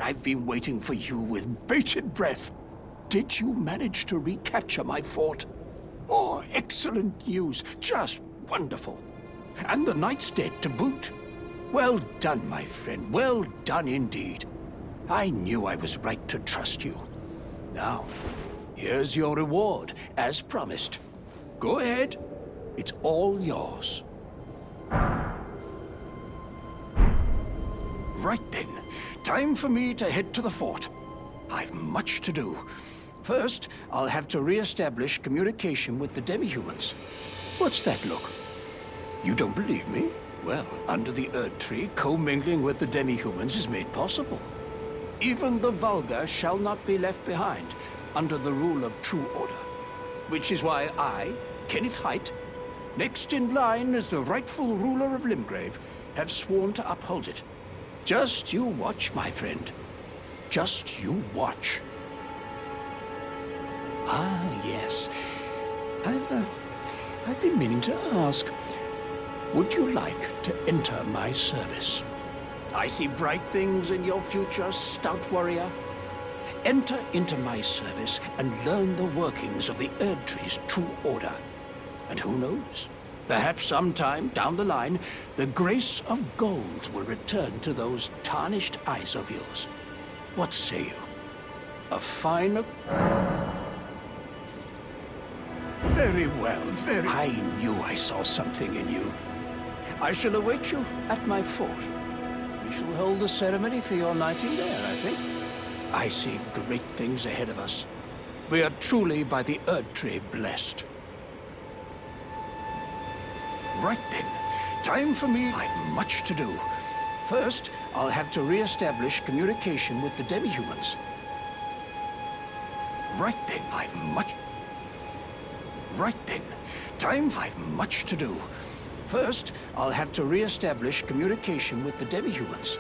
I've been waiting for you with bated breath. Did you manage to recapture my fort? Oh, excellent news. Just wonderful. And the knight's dead to boot. Well done, my friend. Well done indeed. I knew I was right to trust you. Now, here's your reward, as promised. Go ahead. It's all yours. Right then. Time for me to head to the fort. I've much to do. First, I'll have to re-establish communication with the demi-humans. What's that look? You don't believe me? Well, under the Erd Tree, commingling with the demi-humans is made possible. Even the vulgar shall not be left behind, under the rule of true order. Which is why I, Kenneth Haight, next in line as the rightful ruler of Limgrave, have sworn to uphold it. Just you watch, my friend. Just you watch. Ah, yes. I've been meaning to ask. Would you like to enter my service? I see bright things in your future, stout warrior. Enter into my service and learn the workings of the Erd Tree's true order. And who knows? Perhaps sometime down the line, the grace of gold will return to those tarnished eyes of yours. What say you? A fine... Very well, very... I knew I saw something in you. I shall await you at my fort. We shall hold a ceremony for your knighting there, I think. I see great things ahead of us. We are truly by the Erd Tree blessed. Right then. Time for me. I've much to do. First, I'll have to re-establish communication with the demi-humans. Right then. Right then. I've much to do. First, I'll have to re-establish communication with the demi-humans.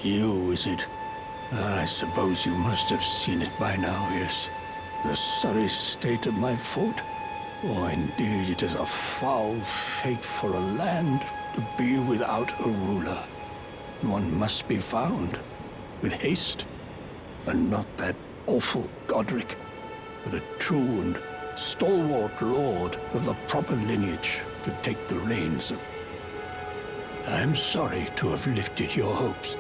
You, is it? I suppose you must have seen it by now, yes. The sorry state of my fort? Oh, indeed, it is a foul fate for a land to be without a ruler. One must be found, with haste, and not that awful Godric, but a true and stalwart lord of the proper lineage to take the reins of... I'm sorry to have lifted your hopes,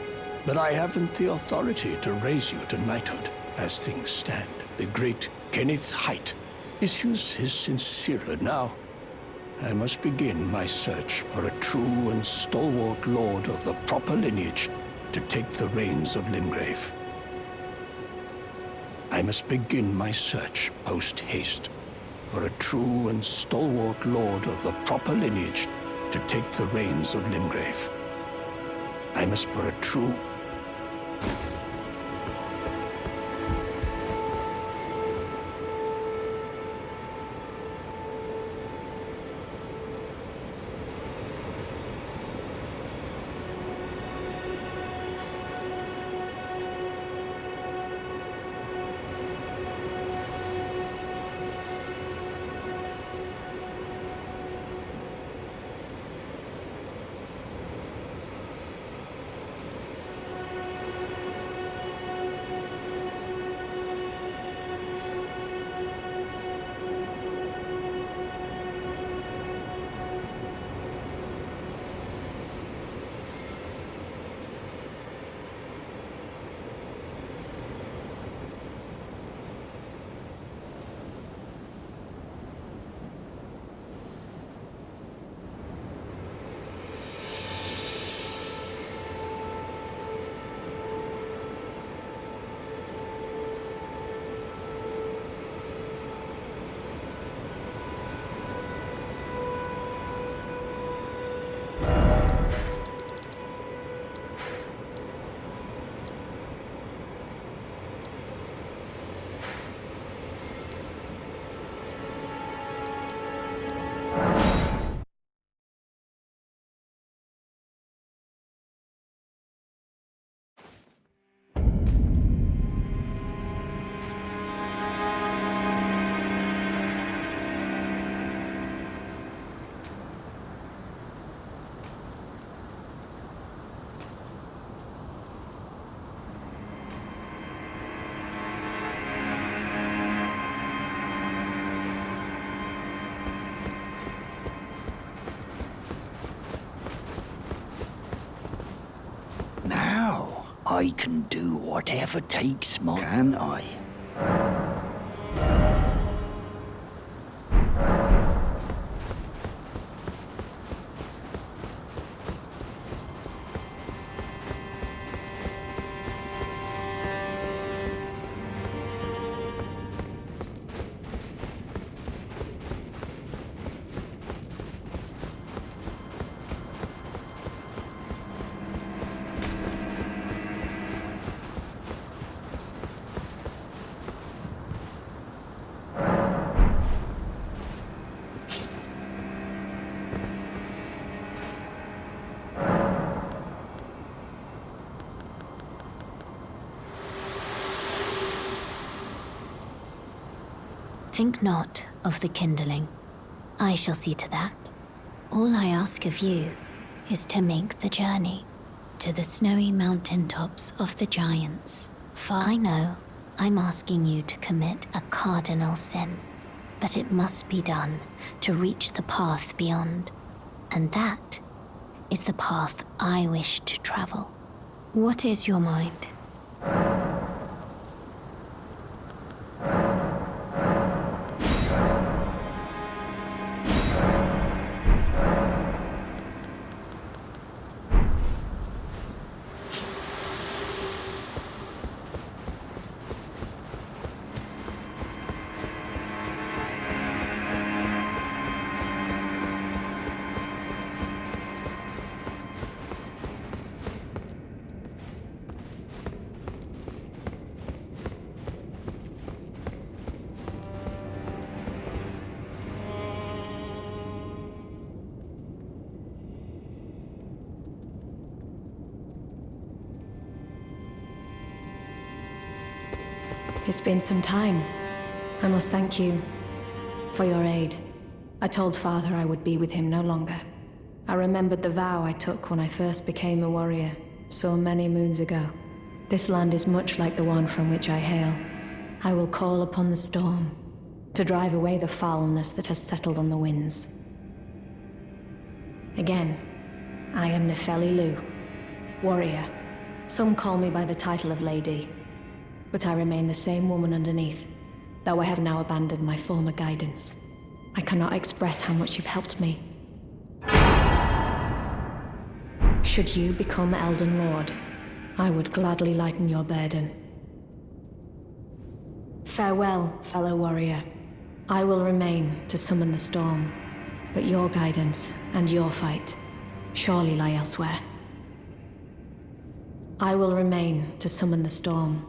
but I haven't the authority to raise you to knighthood as things stand. The great Kenneth Haight issues his sincerer now. I must begin my search for a true and stalwart lord of the proper lineage to take the reins of Limgrave. I must begin my search post-haste for a true and stalwart lord of the proper lineage to take the reins of Limgrave. I must for a true... I can do whatever takes my... Can I? Think not of the kindling. I shall see to that. All I ask of you is to make the journey to the snowy mountain tops of the giants. For I know I'm asking you to commit a cardinal sin, but it must be done to reach the path beyond. And that is the path I wish to travel. What is your mind? It's been some time. I must thank you for your aid. I told Father I would be with him no longer. I remembered the vow I took when I first became a warrior, so many moons ago. This land is much like the one from which I hail. I will call upon the storm to drive away the foulness that has settled on the winds. Again, I am Nefeli Lu, warrior. Some call me by the title of Lady, but I remain the same woman underneath, though I have now abandoned my former guidance. I cannot express how much you've helped me. Should you become Elden Lord, I would gladly lighten your burden. Farewell, fellow warrior. I will remain to summon the storm, but your guidance and your fight surely lie elsewhere. I will remain to summon the storm,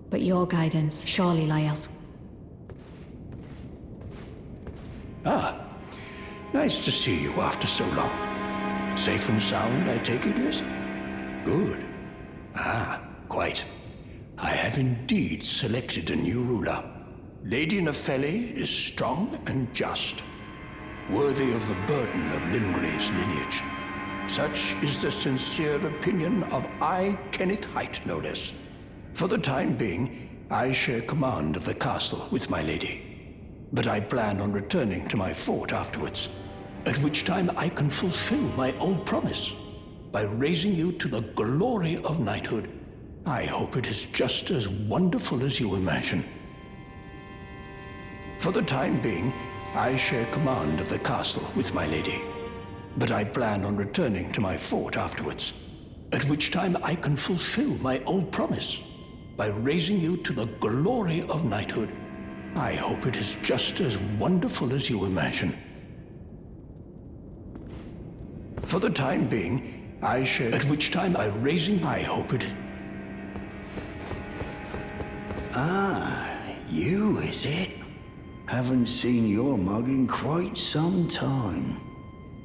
but your guidance surely lie elsewhere. Ah, nice to see you after so long. Safe and sound, I take it, yes? Good. Ah, quite. I have indeed selected a new ruler. Lady Nefeli is strong and just, worthy of the burden of Limgrave's lineage. Such is the sincere opinion of I, Kenneth Height, no less. For the time being, I share command of the castle with my lady. But I plan on returning to my fort afterwards, at which time I can fulfill my old promise by raising you to the glory of knighthood. I hope it is just as wonderful as you imagine. For the time being, I share command of the castle with my lady, but I plan on returning to my fort afterwards, at which time I can fulfill my old promise by raising you to the glory of knighthood. I hope it is just as wonderful as you imagine. For the time being, I share, at which time I hope it is. Ah, you, is it? Haven't seen your mug in quite some time.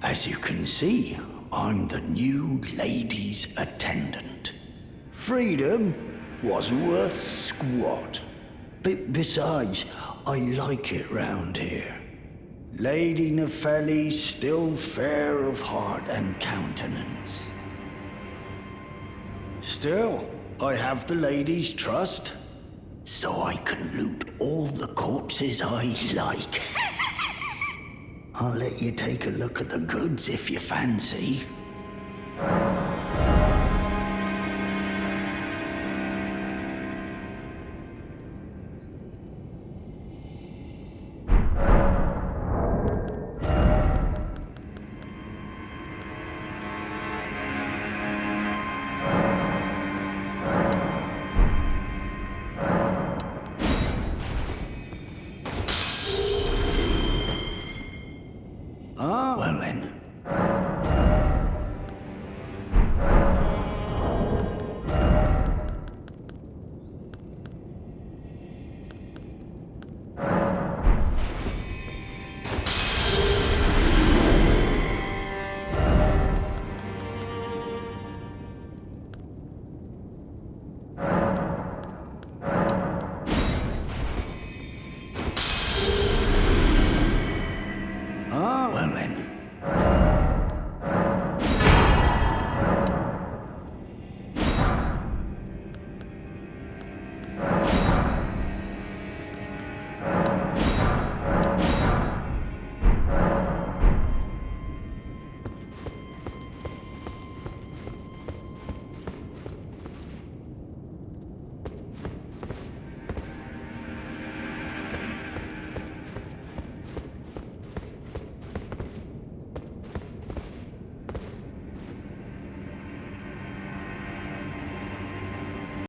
As you can see, I'm the new lady's attendant. Freedom was worth squat. Besides, I like it round here. Lady Nefeli's still fair of heart and countenance. Still, I have the lady's trust, so I can loot all the corpses I like. I'll let you take a look at the goods if you fancy.